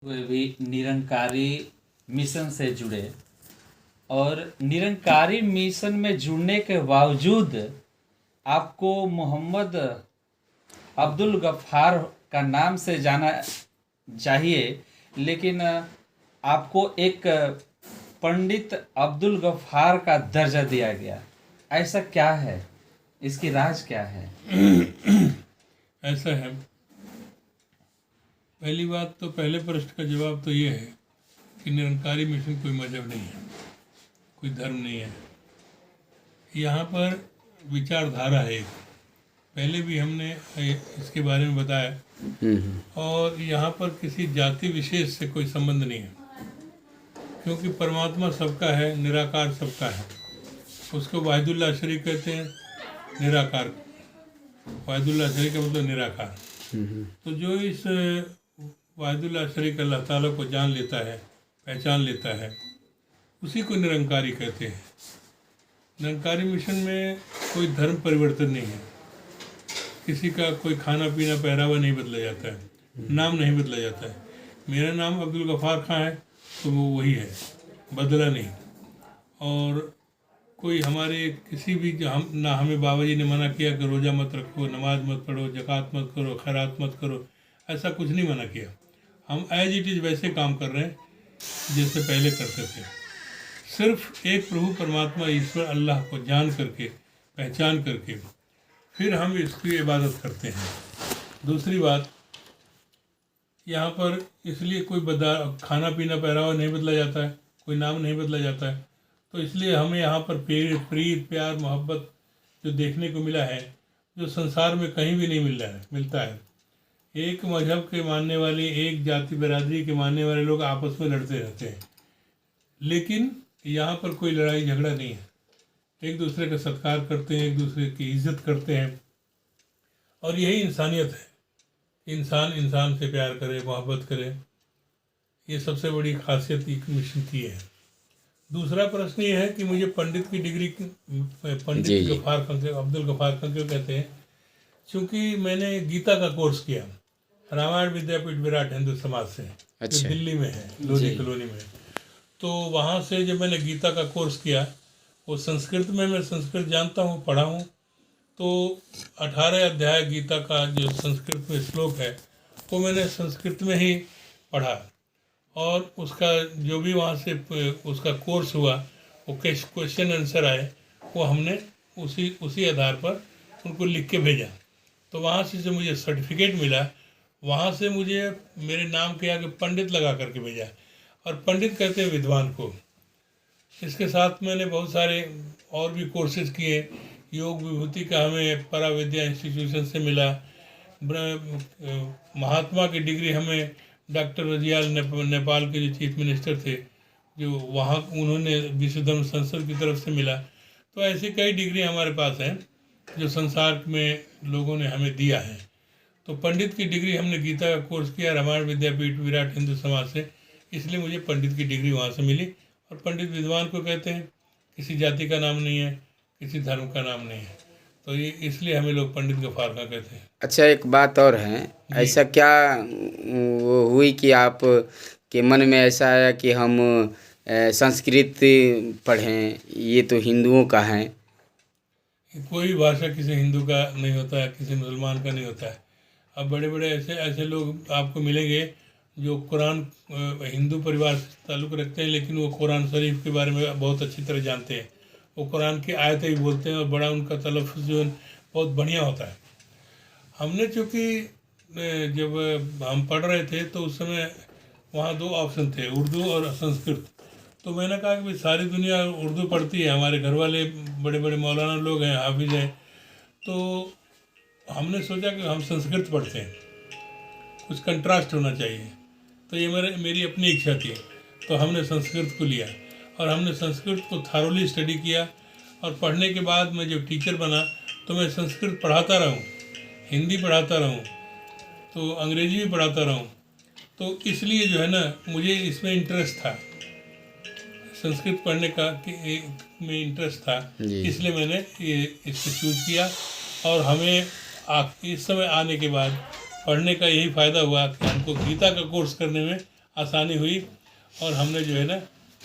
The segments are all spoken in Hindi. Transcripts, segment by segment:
वे भी निरंकारी मिशन से जुड़े, और निरंकारी मिशन में जुड़ने के बावजूद आपको मोहम्मद अब्दुल गफ्फार का नाम से जाना चाहिए, लेकिन आपको एक पंडित अब्दुल गफ्फार का दर्जा दिया गया। ऐसा क्या है, इसकी राज क्या है? ऐसा है, पहली बात तो पहले प्रश्न का जवाब तो ये है कि निरंकारी मिशन कोई मजहब नहीं है, कोई धर्म नहीं है। यहाँ पर विचारधारा है एक, पहले भी हमने इसके बारे में बताया। और यहाँ पर किसी जाति विशेष से कोई संबंध नहीं है, क्योंकि परमात्मा सबका है, निराकार सबका है। उसको वाहिदुल्लाह शरीक कहते हैं, निराकार। वाहिदुल्लाह शरीक का मतलब निराकार। तो जो इस वाहिदुल्लाह शरीक अल्लाह ताला को जान लेता है, पहचान लेता है, उसी को निरंकारी कहते हैं। निरंकारी मिशन में कोई धर्म परिवर्तन नहीं है, किसी का कोई खाना पीना पहरावा नहीं बदला जाता है, नाम नहीं बदला जाता है। मेरा नाम अब्दुल गफ्फार खां है तो वो वही है, बदला नहीं। और कोई हमारे किसी भी हम ना हमें बाबा जी ने मना किया कि रोज़ा मत रखो, नमाज मत पढ़ो, ज़कात मत करो, खैरात मत करो, ऐसा कुछ नहीं मना किया। हम एज इट इज़ वैसे काम कर रहे हैं जैसे पहले करते थे। सिर्फ एक प्रभु परमात्मा ईश्वर अल्लाह को जान करके, पहचान करके फिर हम इसकी इबादत करते हैं। दूसरी बात, यहाँ पर इसलिए कोई खाना पीना पहरावा नहीं बदला जाता है, कोई नाम नहीं बदला जाता है। तो इसलिए हमें यहाँ पर प्रीत प्यार मोहब्बत जो देखने को मिला है, जो संसार में कहीं भी नहीं मिलता है। एक मजहब के मानने वाले, एक जाति बिरादरी के मानने वाले लोग आपस में लड़ते रहते हैं, लेकिन यहाँ पर कोई लड़ाई झगड़ा नहीं है। एक दूसरे का सत्कार करते हैं, एक दूसरे की इज्जत करते हैं, और यही इंसानियत है। इंसान इंसान से प्यार करे, मोहब्बत करे, ये सबसे बड़ी खासियत एक मिशन की है। दूसरा प्रश्न ये है कि मुझे पंडित की डिग्री, पंडित गफ्फार खां, अब्दुल गफ्फार खां क्यों कहते हैं? क्योंकि मैंने गीता का कोर्स किया रामायण विद्यापीठ विराट हिंदू समाज से, जो दिल्ली में है, लोधी कॉलोनी में। तो वहाँ से जब मैंने गीता का कोर्स किया, वो संस्कृत में, मैं संस्कृत जानता हूँ, पढ़ा हूँ। तो 18 अध्याय गीता का जो संस्कृत में श्लोक है वो मैंने संस्कृत में ही पढ़ा, और उसका जो भी वहाँ से उसका कोर्स हुआ, वो क्वेश्चन आंसर आए, वो हमने उसी आधार पर उनको लिख के भेजा। तो वहाँ से जो मुझे सर्टिफिकेट मिला, वहाँ से मुझे मेरे नाम के आगे पंडित लगा करके भेजा, और पंडित कहते हैं विद्वान को। इसके साथ मैंने बहुत सारे और भी कोर्सेज किए। योग विभूति का हमें पराविद्या इंस्टीट्यूशन से मिला। महात्मा की डिग्री हमें डॉक्टर रजियाल नेपाल के जो चीफ मिनिस्टर थे, जो वहाँ उन्होंने विश्व धर्म संसद की तरफ से मिला। तो ऐसी कई डिग्री हमारे पास हैं जो संसार में लोगों ने हमें दिया है। तो पंडित की डिग्री हमने गीता का कोर्स किया रामायण विद्यापीठ विराट हिंदू समाज से, इसलिए मुझे पंडित की डिग्री वहाँ से मिली। और पंडित विद्वान को कहते हैं, किसी जाति का नाम नहीं है, किसी धर्म का नाम नहीं है, तो ये इसलिए हमें लोग पंडित गफ्फार खां कहते हैं। अच्छा, एक बात और है, ऐसा क्या वो हुई कि आप के मन में ऐसा आया कि हम संस्कृत पढ़ें, ये तो हिंदुओं का है? कोई भी भाषा किसी हिंदू का नहीं होता है, किसी मुसलमान का नहीं होता है। अब बड़े बड़े ऐसे लोग आपको मिलेंगे जो कुरान, हिंदू परिवार से ताल्लुक़ रखते हैं, लेकिन वो कुरान शरीफ के बारे में बहुत अच्छी तरह जानते हैं। वो कुरान की आयतें भी बोलते हैं, और बड़ा उनका तलफ़्फ़ुज़ जो बहुत बढ़िया होता है। हमने चूँकि जब हम पढ़ रहे थे तो उस समय वहाँ 2 ऑप्शन थे, उर्दू और संस्कृत। तो मैंने कहा कि भाई सारी दुनिया उर्दू पढ़ती है, हमारे घर वाले बड़े बड़े मौलाना लोग हैं, हाफिज़ हैं, तो हमने सोचा कि हम संस्कृत पढ़ते हैं, कुछ कंट्रास्ट होना चाहिए। तो ये मेरी अपनी इच्छा थी, तो हमने संस्कृत को लिया, और हमने संस्कृत को थारोली स्टडी किया। और पढ़ने के बाद मैं जब टीचर बना तो मैं संस्कृत पढ़ाता रहूं, हिंदी पढ़ाता रहूं, तो अंग्रेजी भी पढ़ाता रहूं। तो इसलिए जो है ना, मुझे इसमें इंटरेस्ट था, संस्कृत पढ़ने का में इंटरेस्ट था, इसलिए मैंने इसको चूज किया। और हमें इस समय आने के बाद पढ़ने का यही फ़ायदा हुआ कि हमको गीता का कोर्स करने में आसानी हुई और हमने जो है ना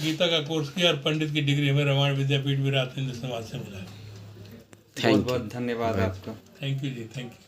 गीता का कोर्स किया और पंडित की डिग्री हमें रामायण विद्यापीठ विराट हिंदू समाज से मिला। Thank you. बहुत बहुत धन्यवाद आपका। थैंक यू जी, थैंक यू।